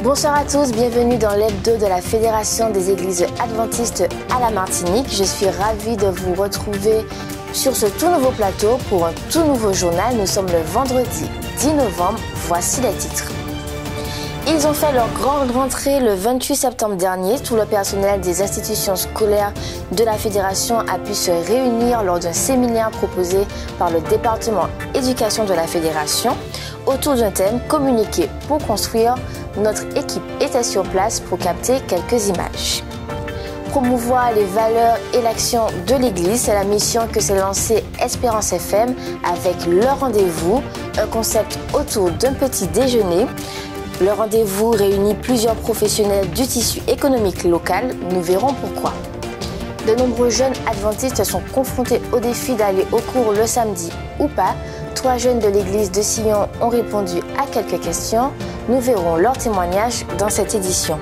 Bonsoir à tous, bienvenue dans l'hebdo de la Fédération des Églises Adventistes à la Martinique. Je suis ravie de vous retrouver sur ce tout nouveau plateau pour un tout nouveau journal. Nous sommes le vendredi 10 novembre, voici les titres. Ils ont fait leur grande rentrée le 28 septembre dernier. Tout le personnel des institutions scolaires de la Fédération a pu se réunir lors d'un séminaire proposé par le département éducation de la Fédération autour d'un thème « Communiquer pour construire ». Notre équipe était sur place pour capter quelques images. Promouvoir les valeurs et l'action de l'Église, c'est la mission que s'est lancée Espérance FM avec leur rendez-vous, un concept autour d'un petit déjeuner. Le rendez-vous réunit plusieurs professionnels du tissu économique local. Nous verrons pourquoi. De nombreux jeunes adventistes sont confrontés au défi d'aller au cours le samedi ou pas. 3 jeunes de l'église de Sion ont répondu à quelques questions. Nous verrons leurs témoignages dans cette édition.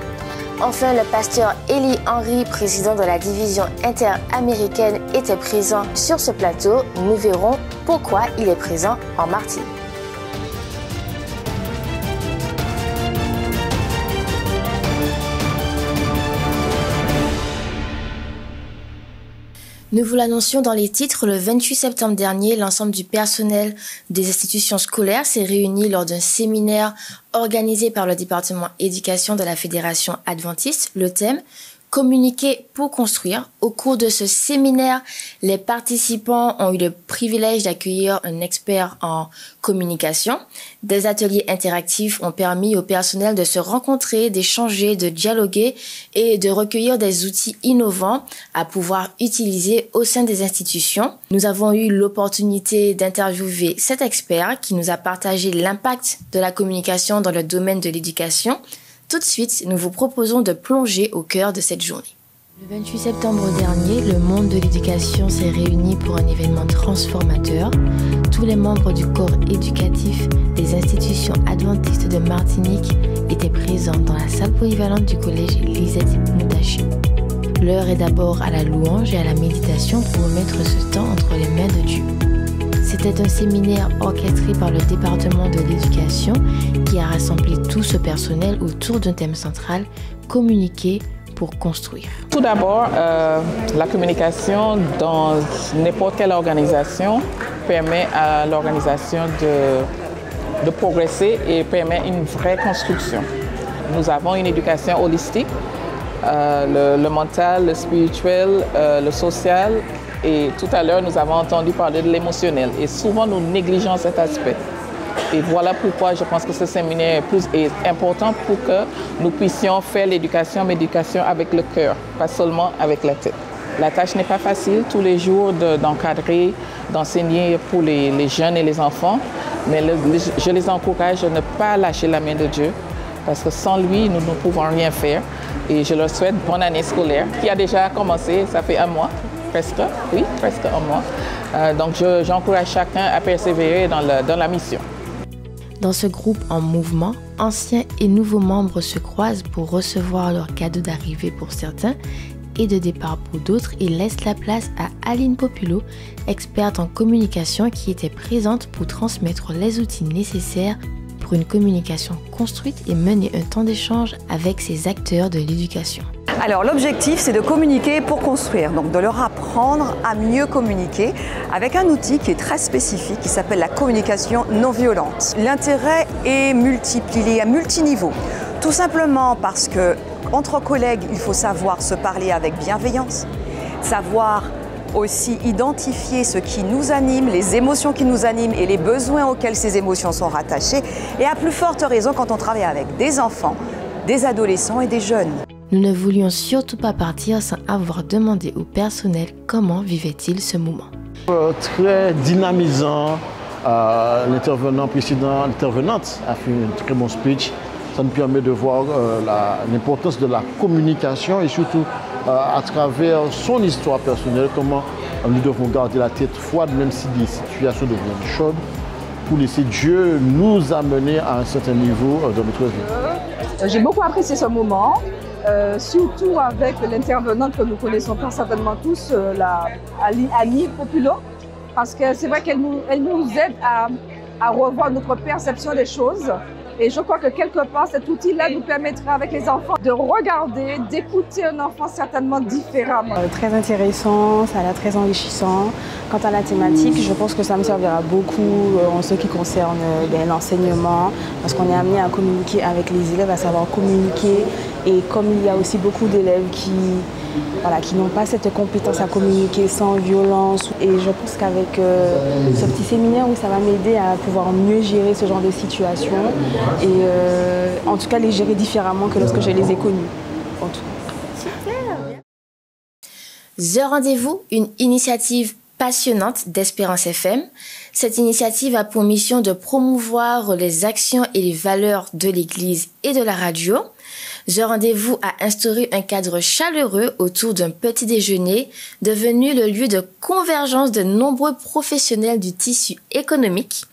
Enfin, le pasteur Eli Henry, président de la division interaméricaine, était présent sur ce plateau. Nous verrons pourquoi il est présent en Martinique. Nous vous l'annoncions dans les titres, le 28 septembre dernier, l'ensemble du personnel des institutions scolaires s'est réuni lors d'un séminaire organisé par le département éducation de la Fédération adventiste. Le thème « Communiquer pour construire ». Au cours de ce séminaire, les participants ont eu le privilège d'accueillir un expert en communication. Des ateliers interactifs ont permis au personnel de se rencontrer, d'échanger, de dialoguer et de recueillir des outils innovants à pouvoir utiliser au sein des institutions. Nous avons eu l'opportunité d'interviewer cet expert qui nous a partagé l'impact de la communication dans le domaine de l'éducation. Tout de suite, nous vous proposons de plonger au cœur de cette journée. Le 28 septembre dernier, le monde de l'éducation s'est réuni pour un événement transformateur. Tous les membres du corps éducatif des institutions adventistes de Martinique étaient présents dans la salle polyvalente du collège Lisette Moutaché. L'heure est d'abord à la louange et à la méditation pour mettre ce temps entre les mains de Dieu. C'était un séminaire orchestré par le département de l'éducation qui a rassemblé tout ce personnel autour d'un thème central, communiquer pour construire. Tout d'abord, la communication dans n'importe quelle organisation permet à l'organisation de progresser et permet une vraie construction. Nous avons une éducation holistique, le mental, le spirituel, le social. Et tout à l'heure, nous avons entendu parler de l'émotionnel. Et souvent, nous négligeons cet aspect. Et voilà pourquoi je pense que ce séminaire est important pour que nous puissions faire l'éducation, mais l'éducation avec le cœur, pas seulement avec la tête. La tâche n'est pas facile tous les jours d'encadrer, d'enseigner pour les jeunes et les enfants. Mais je les encourage à ne pas lâcher la main de Dieu. Parce que sans lui, nous ne pouvons rien faire. Et je leur souhaite bonne année scolaire qui a déjà commencé, ça fait 1 mois. Presque 1 mois. Donc, j'encourage chacun à persévérer dans la mission. Dans ce groupe en mouvement, anciens et nouveaux membres se croisent pour recevoir leur cadeau d'arrivée pour certains et de départ pour d'autres et laissent la place à Aline Populo, experte en communication qui était présente pour transmettre les outils nécessaires pour une communication construite et mener un temps d'échange avec ces acteurs de l'éducation. Alors l'objectif, c'est de communiquer pour construire, donc de leur apprendre à mieux communiquer avec un outil qui est très spécifique, qui s'appelle la communication non violente. L'intérêt est multiplié à multiniveau, tout simplement parce que entre collègues, il faut savoir se parler avec bienveillance, savoir aussi identifier ce qui nous anime, les émotions qui nous animent et les besoins auxquels ces émotions sont rattachées, et à plus forte raison quand on travaille avec des enfants, des adolescents et des jeunes. Nous ne voulions surtout pas partir sans avoir demandé au personnel comment vivait-il ce moment. Très dynamisant, l'intervenant précédent, l'intervenante a fait un très bon speech. Ça nous permet de voir l'importance de la communication et surtout à travers son histoire personnelle, comment nous devons garder la tête froide même si des situations deviennent chaudes pour laisser Dieu nous amener à un certain niveau dans notre vie. J'ai beaucoup apprécié ce moment. Surtout avec l'intervenante que nous connaissons pas certainement tous, Aline Populo, parce que c'est vrai qu'elle nous aide à à revoir notre perception des choses. Et je crois que quelque part, cet outil-là nous permettra avec les enfants de regarder, d'écouter un enfant certainement différemment. Très intéressant, ça a l'air très enrichissant. Quant à la thématique, je pense que ça me servira beaucoup en ce qui concerne l'enseignement, parce qu'on est amené à communiquer avec les élèves, à savoir communiquer. Et comme il y a aussi beaucoup d'élèves qui n'ont pas cette compétence à communiquer sans violence. Et je pense qu'avec ce petit séminaire, ça va m'aider à pouvoir mieux gérer ce genre de situation. Et en tout cas, les gérer différemment que lorsque je les ai connus. En tout cas. The Rendez-vous, une initiative passionnante d'Espérance FM. Cette initiative a pour mission de promouvoir les actions et les valeurs de l'Église et de la radio. The Rendez-vous a instauré un cadre chaleureux autour d'un petit déjeuner devenu le lieu de convergence de nombreux professionnels du tissu économique.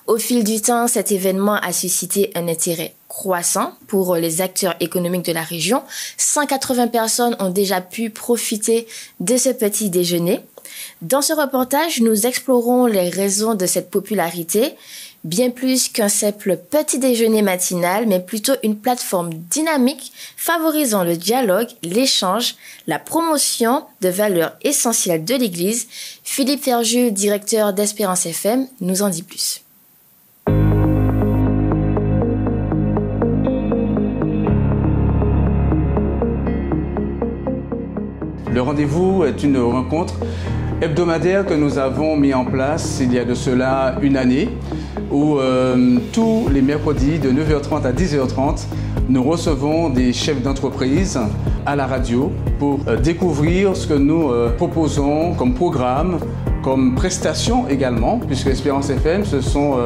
Au fil du temps, cet événement a suscité un intérêt croissant pour les acteurs économiques de la région. 180 personnes ont déjà pu profiter de ce petit déjeuner. Dans ce reportage, nous explorons les raisons de cette popularité, bien plus qu'un simple petit déjeuner matinal, mais plutôt une plateforme dynamique favorisant le dialogue, l'échange, la promotion de valeurs essentielles de l'Église. Philippe Ferjeux, directeur d'Espérance FM, nous en dit plus. Le rendez-vous est une rencontre hebdomadaire que nous avons mis en place il y a de cela une année, où tous les mercredis de 9h30 à 10h30, nous recevons des chefs d'entreprise à la radio pour découvrir ce que nous proposons comme programme, comme prestations également, puisque Espérance FM, ce sont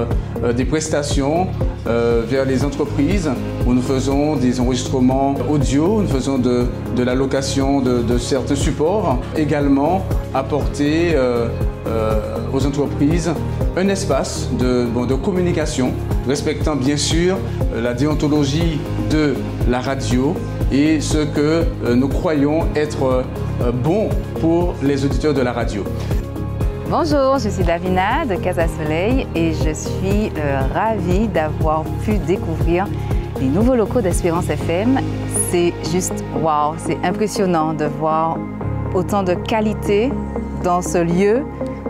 des prestations vers les entreprises où nous faisons des enregistrements audio, nous faisons de la location de certains supports, également apporter aux entreprises un espace de communication, respectant bien sûr la déontologie de la radio et ce que nous croyons être bon pour les auditeurs de la radio. Bonjour, je suis Davina de Casa Soleil et je suis ravie d'avoir pu découvrir les nouveaux locaux d'Espérance FM. C'est juste waouh, c'est impressionnant de voir autant de qualité dans ce lieu.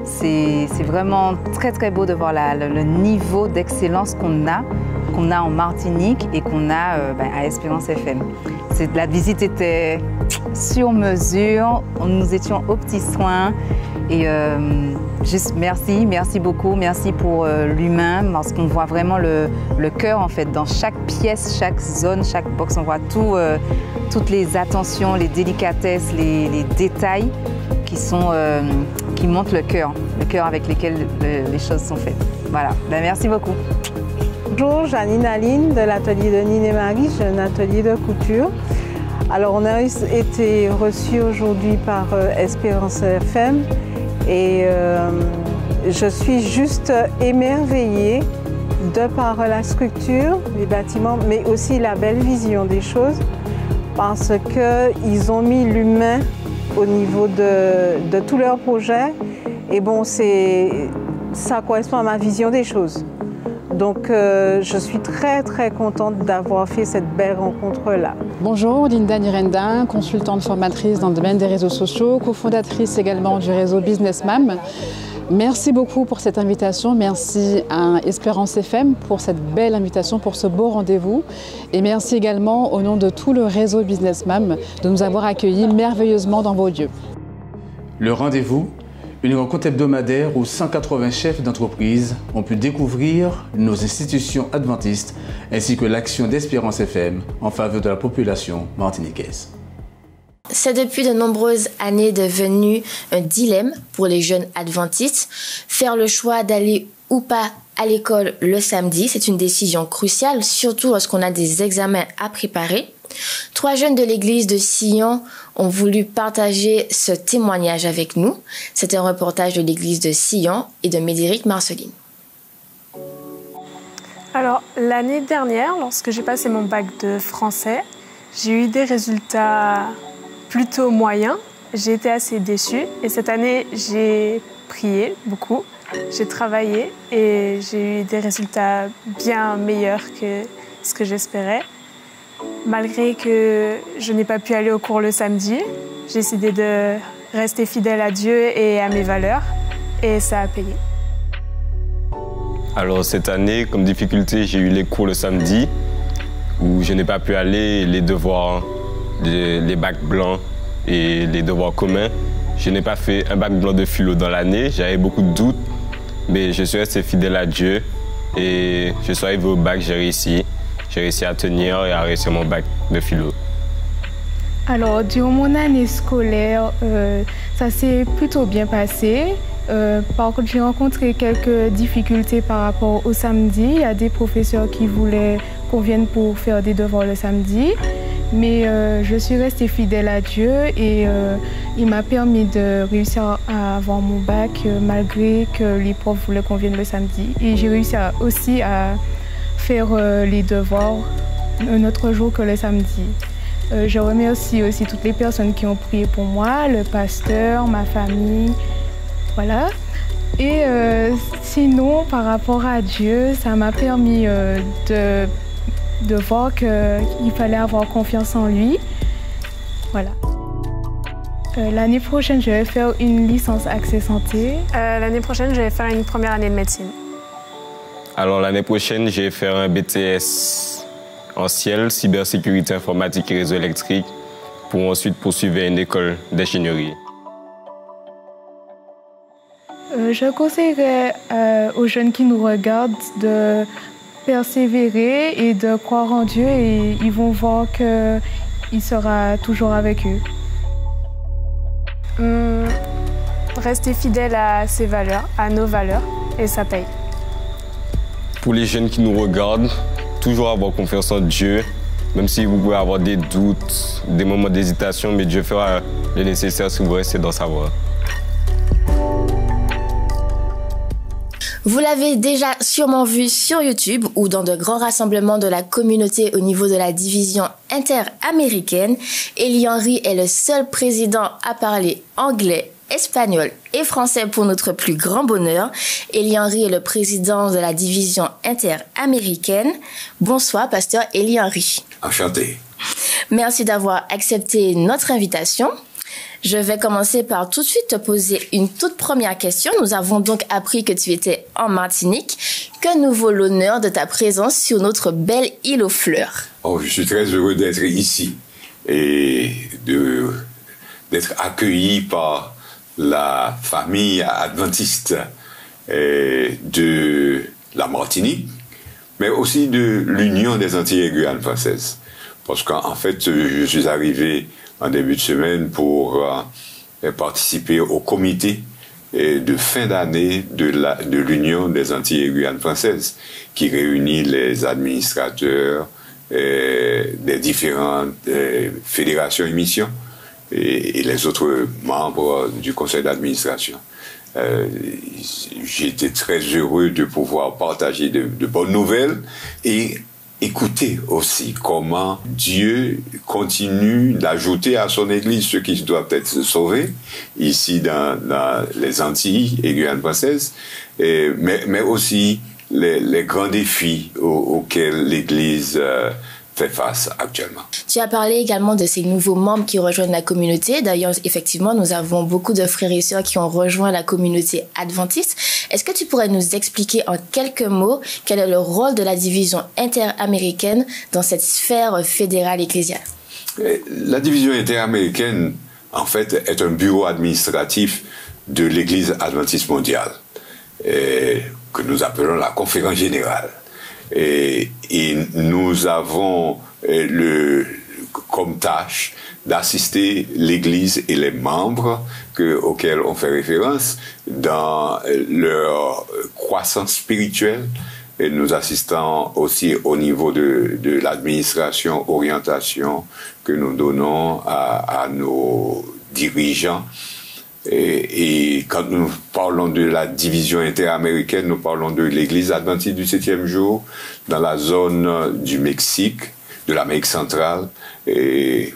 C'est vraiment très très beau de voir le niveau d'excellence qu'on a en Martinique et qu'on a à Espérance FM. La visite était sur mesure, nous étions aux petits soins. Et juste merci beaucoup, merci pour l'humain, parce qu'on voit vraiment le cœur en fait dans chaque pièce, chaque zone, chaque box, on voit toutes les attentions, les délicatesses, les détails qui montrent le cœur avec lequel les choses sont faites. Voilà, merci beaucoup. Bonjour, Janine Aline de l'atelier de Nine et Marie, j'ai un atelier de couture. Alors on a été reçus aujourd'hui par Espérance FM. Et je suis juste émerveillée de par la structure des bâtiments, mais aussi la belle vision des choses, parce qu'ils ont mis l'humain au niveau de tous leurs projets. Et bon, ça correspond à ma vision des choses. Donc je suis très très contente d'avoir fait cette belle rencontre-là. Bonjour, Linda Nirenda, consultante formatrice dans le domaine des réseaux sociaux, cofondatrice également du réseau Business Mam. Merci beaucoup pour cette invitation, merci à Espérance FM pour cette belle invitation, pour ce beau rendez-vous. Et merci également au nom de tout le réseau Business Mam de nous avoir accueillis merveilleusement dans vos lieux. Le rendez-vous, une rencontre hebdomadaire où 180 chefs d'entreprise ont pu découvrir nos institutions adventistes ainsi que l'action d'Espérance FM en faveur de la population martiniquaise. C'est depuis de nombreuses années devenu un dilemme pour les jeunes adventistes. Faire le choix d'aller ou pas à l'école le samedi, c'est une décision cruciale, surtout lorsqu'on a des examens à préparer. 3 jeunes de l'église de Sion ont voulu partager ce témoignage avec nous. C'est un reportage de l'église de Sion et de Médéric Marceline. Alors, l'année dernière, lorsque j'ai passé mon bac de français, j'ai eu des résultats plutôt moyens. J'ai été assez déçue et cette année, j'ai prié beaucoup J'ai travaillé et j'ai eu des résultats bien meilleurs que ce que j'espérais. Malgré que je n'ai pas pu aller au cours le samedi, j'ai décidé de rester fidèle à Dieu et à mes valeurs et ça a payé. Alors cette année, comme difficulté, j'ai eu les cours le samedi où je n'ai pas pu aller, les devoirs, les bacs blancs et les devoirs communs. Je n'ai pas fait un bac blanc de philo dans l'année, j'avais beaucoup de doutes, mais je suis resté fidèle à Dieu et je suis arrivé au bac, j'ai réussi à tenir et à réussir mon bac de philo. Alors, durant mon année scolaire, ça s'est plutôt bien passé. Par contre, j'ai rencontré quelques difficultés par rapport au samedi. Il y a des professeurs qui voulaient qu'on vienne pour faire des devoirs le samedi. Mais je suis restée fidèle à Dieu et il m'a permis de réussir à avoir mon bac malgré que les profs voulaient qu'on vienne le samedi. Et j'ai réussi aussi à faire les devoirs un autre jour que le samedi. Je remercie aussi toutes les personnes qui ont prié pour moi, le pasteur, ma famille, voilà. Et sinon, par rapport à Dieu, ça m'a permis de voir qu'il fallait avoir confiance en lui. Voilà. L'année prochaine, je vais faire une licence Accès Santé. L'année prochaine, je vais faire une première année de médecine. Alors l'année prochaine, je vais faire un BTS en ciel, cybersécurité informatique et réseau électrique, pour ensuite poursuivre une école d'ingénierie. Je conseillerais aux jeunes qui nous regardent de persévérer et de croire en Dieu et ils vont voir qu'il sera toujours avec eux. Rester fidèle à ses valeurs, à nos valeurs, et ça paye. Pour les jeunes qui nous regardent, toujours avoir confiance en Dieu, même si vous pouvez avoir des doutes, des moments d'hésitation, mais Dieu fera le nécessaire si vous restez dans sa voie. Vous l'avez déjà sûrement vu sur YouTube ou dans de grands rassemblements de la communauté au niveau de la division interaméricaine. Eli Henry est le seul président à parler anglais, espagnol et français pour notre plus grand bonheur. Eli Henry est le président de la division interaméricaine. Bonsoir, pasteur Eli Henry. Enchanté. Merci d'avoir accepté notre invitation. Je vais commencer par tout de suite te poser une toute première question. Nous avons donc appris que tu étais en Martinique. Que nous vaut l'honneur de ta présence sur notre belle île aux fleurs? Oh, je suis très heureux d'être ici et d'être accueilli par la famille adventiste de la Martinique, mais aussi de l'Union des Antilles et Guyane françaises. Parce qu'en fait, je suis arrivé en début de semaine pour participer au comité de fin d'année de l'Union des Antilles et Guyane françaises, qui réunit les administrateurs des différentes fédérations et missions et les autres membres du conseil d'administration. J'ai été très heureux de pouvoir partager de bonnes nouvelles et écouter aussi comment Dieu continue d'ajouter à son Église ceux qui doivent être sauvés, ici dans les Antilles et Guyane française, mais aussi les grands défis auxquels l'Église fait face actuellement. Tu as parlé également de ces nouveaux membres qui rejoignent la communauté. D'ailleurs, effectivement, nous avons beaucoup de frères et sœurs qui ont rejoint la communauté adventiste. Est-ce que tu pourrais nous expliquer en quelques mots quel est le rôle de la division interaméricaine dans cette sphère fédérale ecclésiale? La division interaméricaine, en fait, est un bureau administratif de l'Église adventiste mondiale, que nous appelons la conférence générale. Et nous avons comme tâche d'assister l'Église et les membres auxquels on fait référence dans leur croissance spirituelle. Et nous assistons aussi au niveau de l'administration, orientation que nous donnons à nos dirigeants. Et quand nous parlons de la division interaméricaine, nous parlons de l'Église adventiste du 7e jour dans la zone du Mexique, de l'Amérique centrale, et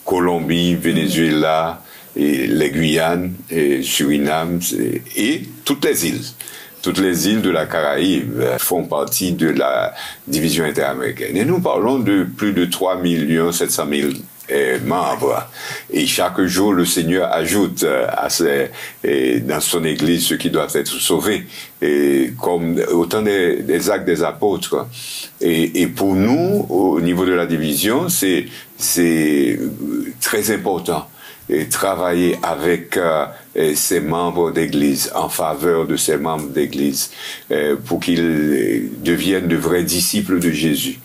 Colombie, Venezuela, et les Guyanes, et Suriname et toutes les îles. Toutes les îles de la Caraïbe font partie de la division interaméricaine. Et nous parlons de plus de 3 700 000 membres. Et chaque jour, le Seigneur ajoute dans son Église ceux qui doivent être sauvés, comme autant des actes des apôtres. Et pour nous, au niveau de la division, c'est très important. Et travailler avec ces membres d'église, en faveur de ces membres d'église, pour qu'ils deviennent de vrais disciples de Jésus,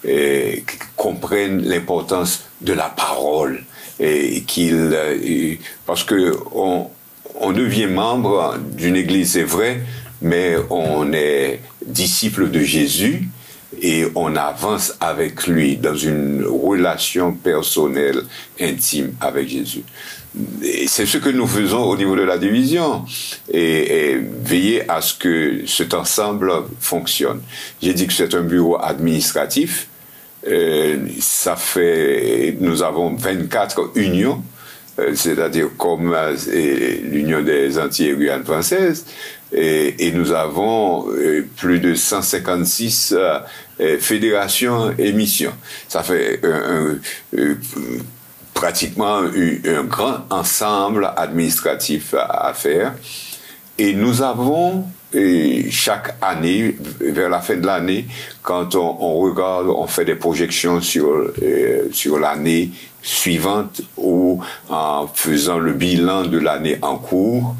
et comprennent l'importance de la parole, et parce que on devient membre d'une église, c'est vrai, mais on est disciple de Jésus, et on avance avec lui dans une relation personnelle, intime avec Jésus. Et c'est ce que nous faisons au niveau de la division, et veiller à ce que cet ensemble fonctionne. J'ai dit que c'est un bureau administratif. Nous avons 24 unions, c'est-à-dire comme l'Union des Antilles et Guyane françaises, et nous avons plus de 156 fédérations et missions. Ça fait pratiquement un grand ensemble administratif à faire. Et nous avons chaque année, vers la fin de l'année, quand on regarde, on fait des projections sur l'année suivante, ou en faisant le bilan de l'année en cours,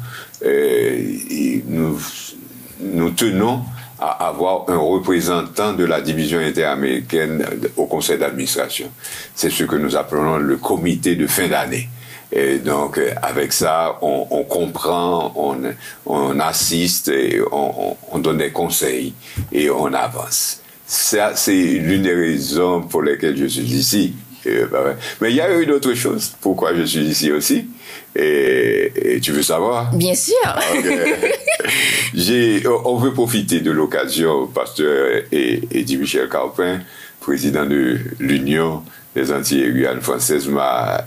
nous tenons à avoir un représentant de la division interaméricaine au conseil d'administration. C'est ce que nous appelons le comité de fin d'année. Et donc, avec ça, on comprend, on assiste, et on donne des conseils, et on avance. Ça, c'est l'une des raisons pour lesquelles je suis ici. Mais il y a eu d'autres choses. Pourquoi je suis ici aussi? Et tu veux savoir? Bien sûr. Okay. On veut profiter de l'occasion. Pasteur Eddy Michel Carpin, président de l'Union des Antilles et Guyane françaises, m'a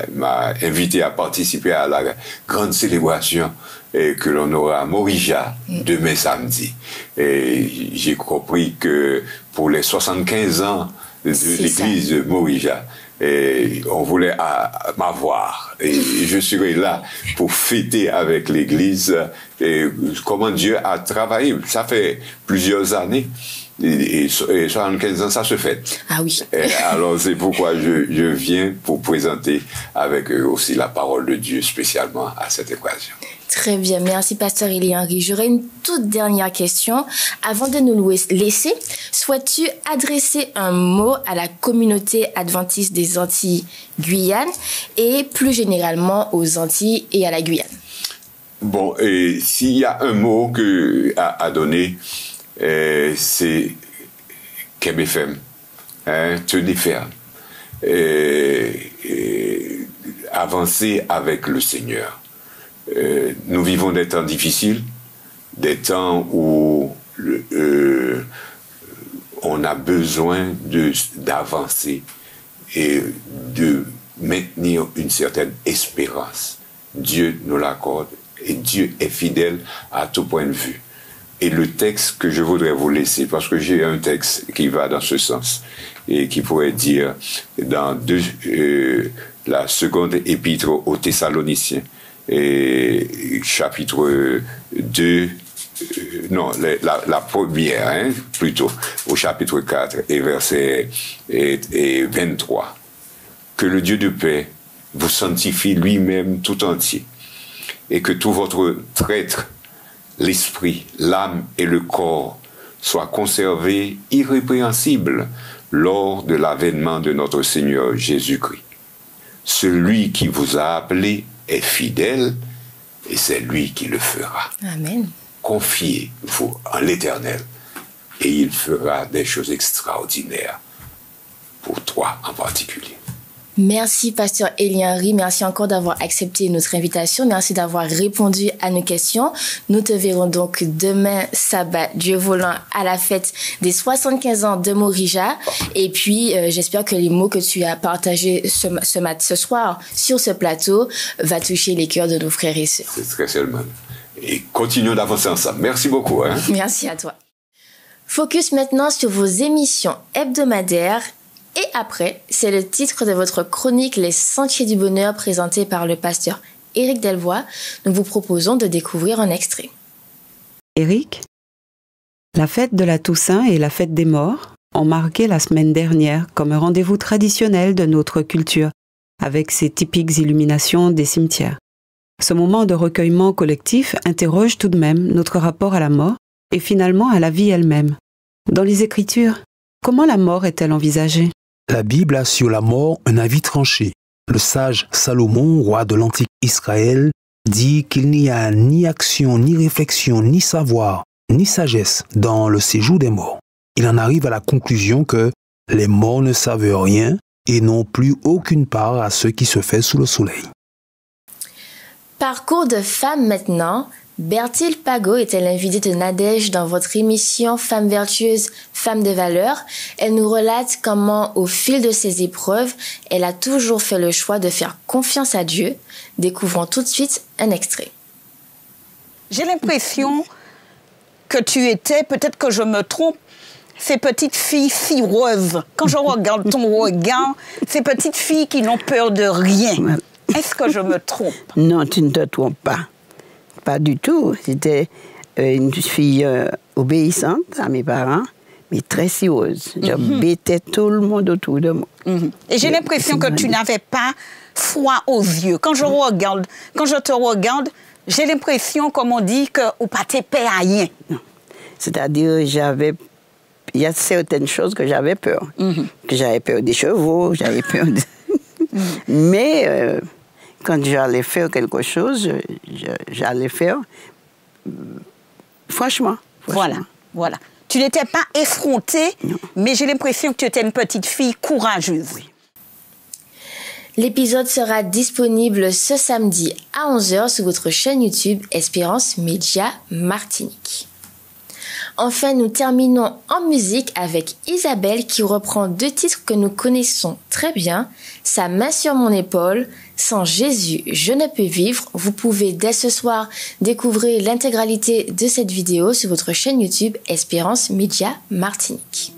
invité à participer à la grande célébration que l'on aura à Morija demain samedi. Et j'ai compris que pour les 75 ans de l'église de Morija, et on voulait m'avoir, et je serai là pour fêter avec l'église et comment Dieu a travaillé. Ça fait plusieurs années, et 75 ans, ça se fête. Ah oui. Alors c'est pourquoi je viens pour présenter avec eux aussi la parole de Dieu, spécialement à cette occasion. Très bien, merci Pasteur Élie Henry. J'aurais une toute dernière question. Avant de nous laisser, souhaites-tu adresser un mot à la communauté adventiste des Antilles Guyane et plus généralement aux Antilles et à la Guyane? Bon, et s'il y a un mot à donner, c'est Kem FM. Tenez ferme. Avancez avec le Seigneur. Nous vivons des temps difficiles, des temps où on a besoin d'avancer et de maintenir une certaine espérance. Dieu nous l'accorde et Dieu est fidèle à tout point de vue. Et le texte que je voudrais vous laisser, parce que j'ai un texte qui va dans ce sens et qui pourrait dire dans la seconde épître aux Thessaloniciens, et chapitre 2, la première, plutôt, au chapitre 4 et verset 23. Que le Dieu de paix vous sanctifie lui-même tout entier, et que tout votre être, l'esprit, l'âme et le corps soient conservés irrépréhensibles lors de l'avènement de notre Seigneur Jésus-Christ. Celui qui vous a appelé est fidèle, et c'est lui qui le fera. Amen. Confiez-vous en l'Éternel, et il fera des choses extraordinaires pour toi en particulier. Merci, pasteur Elie Henry. Merci encore d'avoir accepté notre invitation. Merci d'avoir répondu à nos questions. Nous te verrons donc demain, sabbat, Dieu voulant, à la fête des 75 ans de Morija. Et puis, j'espère que les mots que tu as partagés ce soir sur ce plateau va toucher les cœurs de nos frères et sœurs. C'est très seulement. Et continuons d'avancer ensemble. Merci beaucoup. Merci à toi. Focus maintenant sur vos émissions hebdomadaires. Et après, c'est le titre de votre chronique Les Sentiers du Bonheur présentée par le pasteur Éric Delvoye. Nous vous proposons de découvrir un extrait. Éric, la fête de la Toussaint et la fête des morts ont marqué la semaine dernière comme un rendez-vous traditionnel de notre culture, avec ses typiques illuminations des cimetières. Ce moment de recueillement collectif interroge tout de même notre rapport à la mort et finalement à la vie elle-même. Dans les Écritures, comment la mort est-elle envisagée ? La Bible a sur la mort un avis tranché. Le sage Salomon, roi de l'antique Israël, dit qu'il n'y a ni action, ni réflexion, ni savoir, ni sagesse dans le séjour des morts. Il en arrive à la conclusion que les morts ne savent rien et n'ont plus aucune part à ce qui se fait sous le soleil. Parcours de femme maintenant. Berthilde Pagot était l'invitée de Nadège dans votre émission Femmes vertueuses, Femmes de valeur. Elle nous relate comment, au fil de ses épreuves, elle a toujours fait le choix de faire confiance à Dieu. Découvrons tout de suite un extrait. J'ai l'impression que tu étais, peut-être que je me trompe, ces petites filles fibreuses. Quand je regarde ton regard, ces petites filles qui n'ont peur de rien. Est-ce que je me trompe? Non, tu ne te trompes pas. Pas du tout. C'était une fille obéissante à mes parents, mais très sérieuse. J'embêtais tout le monde autour de moi. Et j'ai l'impression que tu n'avais pas froid aux yeux. Quand je te regarde, j'ai l'impression, comme on dit, que ou pas t'es peur à rien. C'est-à-dire, il y a certaines choses que j'avais peur. Que j'avais peur des chevaux, j'avais peur de... Mais quand j'allais faire quelque chose, j'allais faire franchement. Voilà. Tu n'étais pas effrontée, mais j'ai l'impression que tu étais une petite fille courageuse. Oui. L'épisode sera disponible ce samedi à 11h sur votre chaîne YouTube Espérance Média Martinique. Enfin, nous terminons en musique avec Isabelle qui reprend 2 titres que nous connaissons très bien. Sa main sur mon épaule, Sans Jésus, je ne peux vivre. Vous pouvez dès ce soir découvrir l'intégralité de cette vidéo sur votre chaîne YouTube Espérance Média Martinique.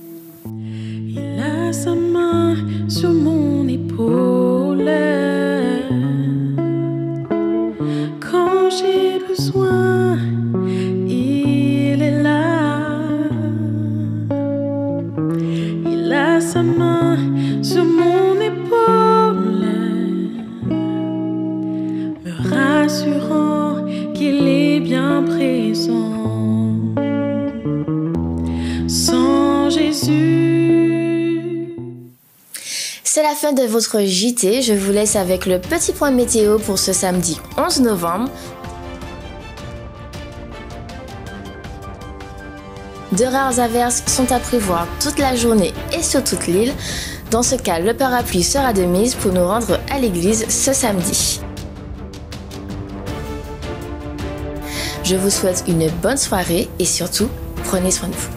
Il a sa main sur mon épaule quand j'ai besoin. Il est là. Il a sa main sur mon épaule, me rassurant qu'il est bien présent. Sans Jésus. C'est la fin de votre JT. Je vous laisse avec le petit point météo pour ce samedi 11 novembre. De rares averses sont à prévoir toute la journée et sur toute l'île. Dans ce cas, le parapluie sera de mise pour nous rendre à l'église ce samedi. Je vous souhaite une bonne soirée et surtout, prenez soin de vous.